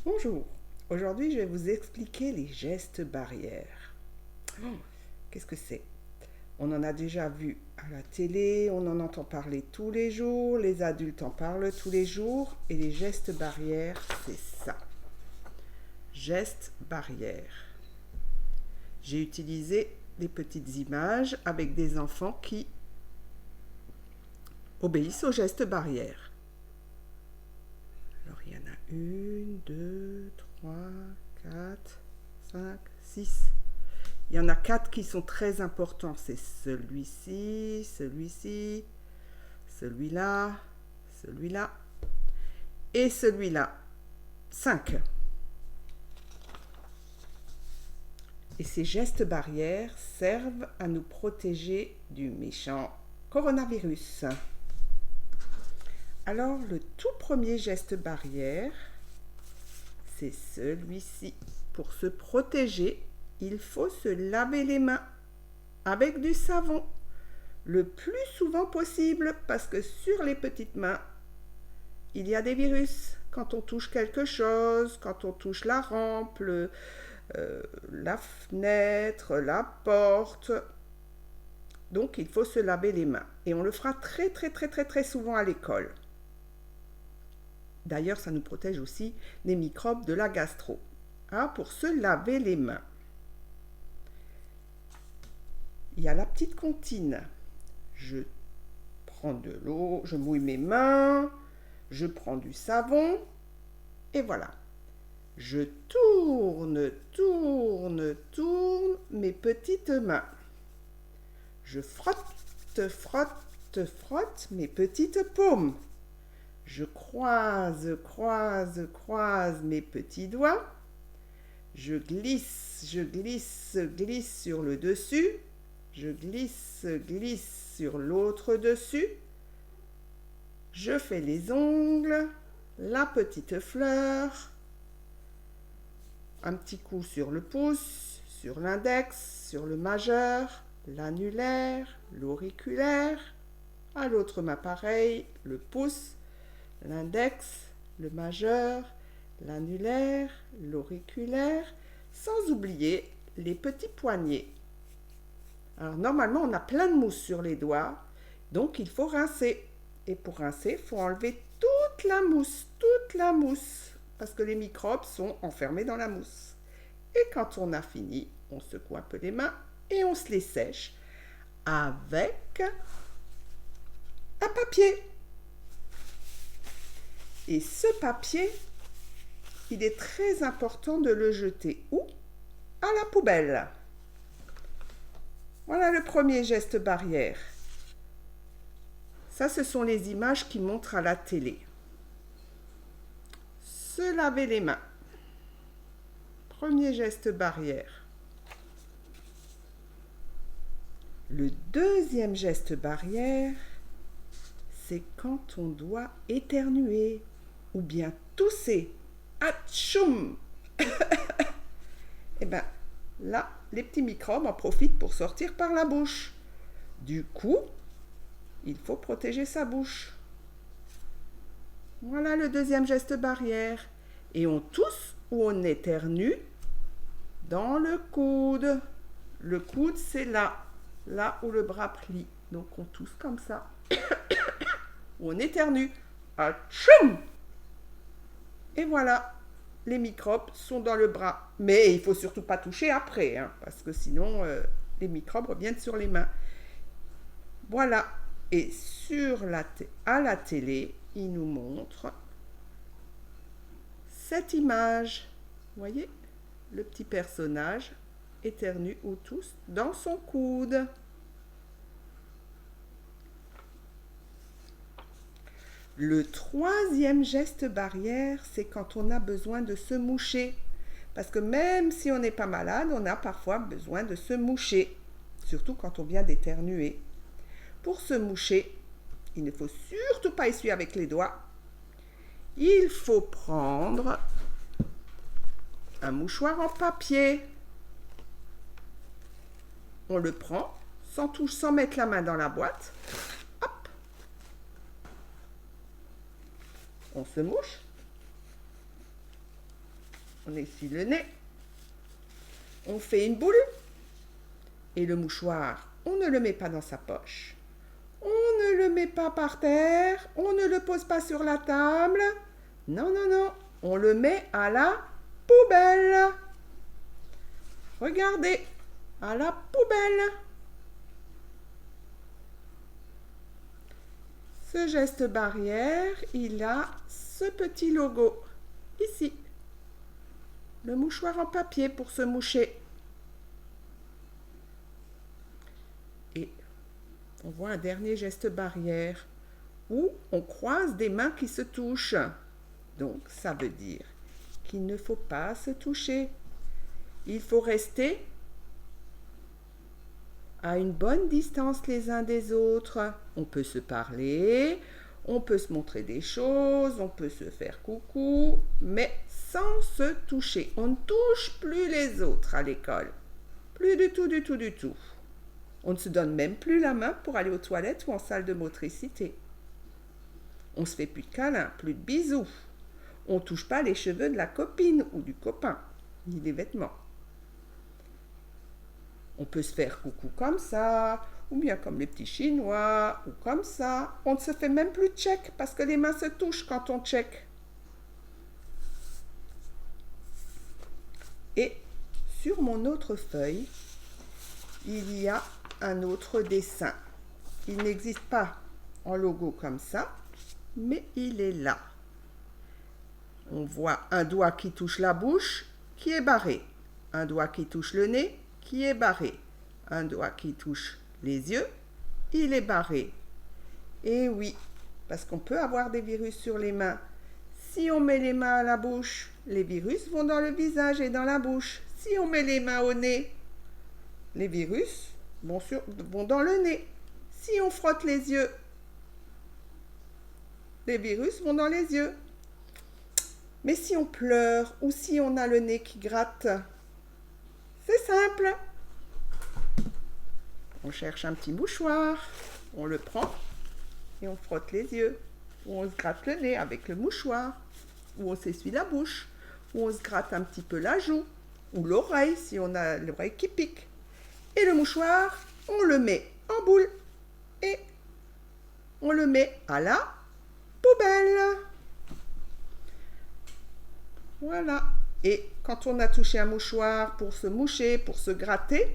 Bonjour, aujourd'hui je vais vous expliquer les gestes barrières. Qu'est-ce que c'est? On en a déjà vu à la télé, on en entend parler tous les jours, les adultes en parlent tous les jours et les gestes barrières, c'est ça. Gestes barrières. J'ai utilisé des petites images avec des enfants qui obéissent aux gestes barrières. Alors il y en a une, deux, trois, quatre, cinq, six. Il y en a quatre qui sont très importants. C'est celui-ci, celui-ci, celui-là, celui-là et celui-là. Cinq. Et ces gestes barrières servent à nous protéger du méchant coronavirus. Alors, le tout premier geste barrière, c'est celui-ci. Pour se protéger, il faut se laver les mains avec du savon le plus souvent possible parce que sur les petites mains, il y a des virus. Quand on touche quelque chose, quand on touche la rampe, la fenêtre, la porte. Donc il faut se laver les mains. Et on le fera très très très très très souvent à l'école. D'ailleurs, ça nous protège aussi des microbes de la gastro. Pour se laver les mains. Il y a la petite comptine. Je prends de l'eau, je mouille mes mains, je prends du savon, et voilà. Je tourne, tourne, tourne mes petites mains. Je frotte, frotte, frotte mes petites paumes. Je croise, croise, croise mes petits doigts. Je glisse, glisse sur le dessus. Je glisse, glisse sur l'autre dessus. Je fais les ongles, la petite fleur. Un petit coup sur le pouce, sur l'index, sur le majeur, l'annulaire, l'auriculaire. À l'autre main pareil, le pouce, l'index, le majeur, l'annulaire, l'auriculaire, sans oublier les petits poignets. Alors normalement on a plein de mousse sur les doigts, donc il faut rincer. Et pour rincer, il faut enlever toute la mousse, parce que les microbes sont enfermés dans la mousse. Et quand on a fini, on secoue un peu les mains et on se les sèche avec un papier. Et ce papier, il est très important de le jeter où? À la poubelle. Voilà le premier geste barrière. Ça, ce sont les images qui montrent à la télé. Se laver les mains. Premier geste barrière. Le deuxième geste barrière, c'est quand on doit éternuer ou bien tousser. Atchoum. Et bien là, les petits microbes en profitent pour sortir par la bouche. Du coup, il faut protéger sa bouche. Voilà le deuxième geste barrière. Et on tousse ou on éternue dans le coude. Le coude, c'est là où le bras plie. Donc on tousse comme ça. Ou on éternue. Atchoum! Et voilà, les microbes sont dans le bras. Mais il ne faut surtout pas toucher après, parce que sinon les microbes reviennent sur les mains. Voilà. Et à la télé, il nous montre cette image. Vous voyez, le petit personnage éternue ou tousse dans son coude. Le troisième geste barrière, c'est quand on a besoin de se moucher. Parce que même si on n'est pas malade, on a parfois besoin de se moucher. Surtout quand on vient d'éternuer. Pour se moucher, il ne faut surtout pas essuyer avec les doigts. Il faut prendre un mouchoir en papier. On le prend sans mettre la main dans la boîte. Hop. On se mouche. On essuie le nez. On fait une boule. Et le mouchoir, on ne le met pas dans sa poche. On ne le met pas par terre. On ne le pose pas sur la table. Non, non, non. On le met à la poubelle. Regardez, à la poubelle. Ce geste barrière, il a ce petit logo ici. Le mouchoir en papier pour se moucher. Et on voit un dernier geste barrière où on croise des mains qui se touchent. Donc ça veut dire qu'il ne faut pas se toucher. Il faut rester à une bonne distance les uns des autres. On peut se parler, on peut se montrer des choses, on peut se faire coucou, mais sans se toucher. On ne touche plus les autres à l'école. Plus du tout, du tout, du tout. On ne se donne même plus la main pour aller aux toilettes ou en salle de motricité. On ne se fait plus de câlins, plus de bisous. On ne touche pas les cheveux de la copine ou du copain, ni les vêtements. On peut se faire coucou comme ça, ou bien comme les petits Chinois, ou comme ça. On ne se fait même plus de check parce que les mains se touchent quand on check. Et sur mon autre feuille, il y a un autre dessin. Il n'existe pas en logo comme ça, mais il est là. On voit un doigt qui touche la bouche, qui est barré. Un doigt qui touche le nez, qui est barré. Un doigt qui touche les yeux, il est barré. Et oui, parce qu'on peut avoir des virus sur les mains. Si on met les mains à la bouche, les virus vont dans le visage et dans la bouche. Si on met les mains au nez, les virus vont dans le nez. Si on frotte les yeux, les virus vont dans les yeux. Mais si on pleure ou si on a le nez qui gratte, c'est simple. On cherche un petit mouchoir, on le prend et on frotte les yeux. Ou on se gratte le nez avec le mouchoir. Ou on s'essuie la bouche. Ou on se gratte un petit peu la joue. Ou l'oreille si on a l'oreille qui pique. Et le mouchoir, on le met en boule. Et on le met à la poubelle. Voilà. Et quand on a touché un mouchoir pour se moucher, pour se gratter,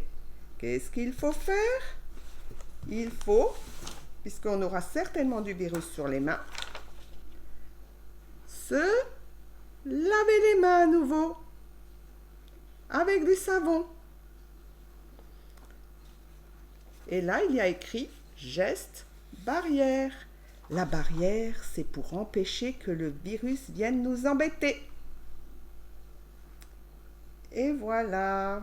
qu'est-ce qu'il faut faire? Il faut, puisqu'on aura certainement du virus sur les mains, se laver les mains à nouveau avec du savon. Et là, il y a écrit geste barrière. La barrière, c'est pour empêcher que le virus vienne nous embêter. Et voilà.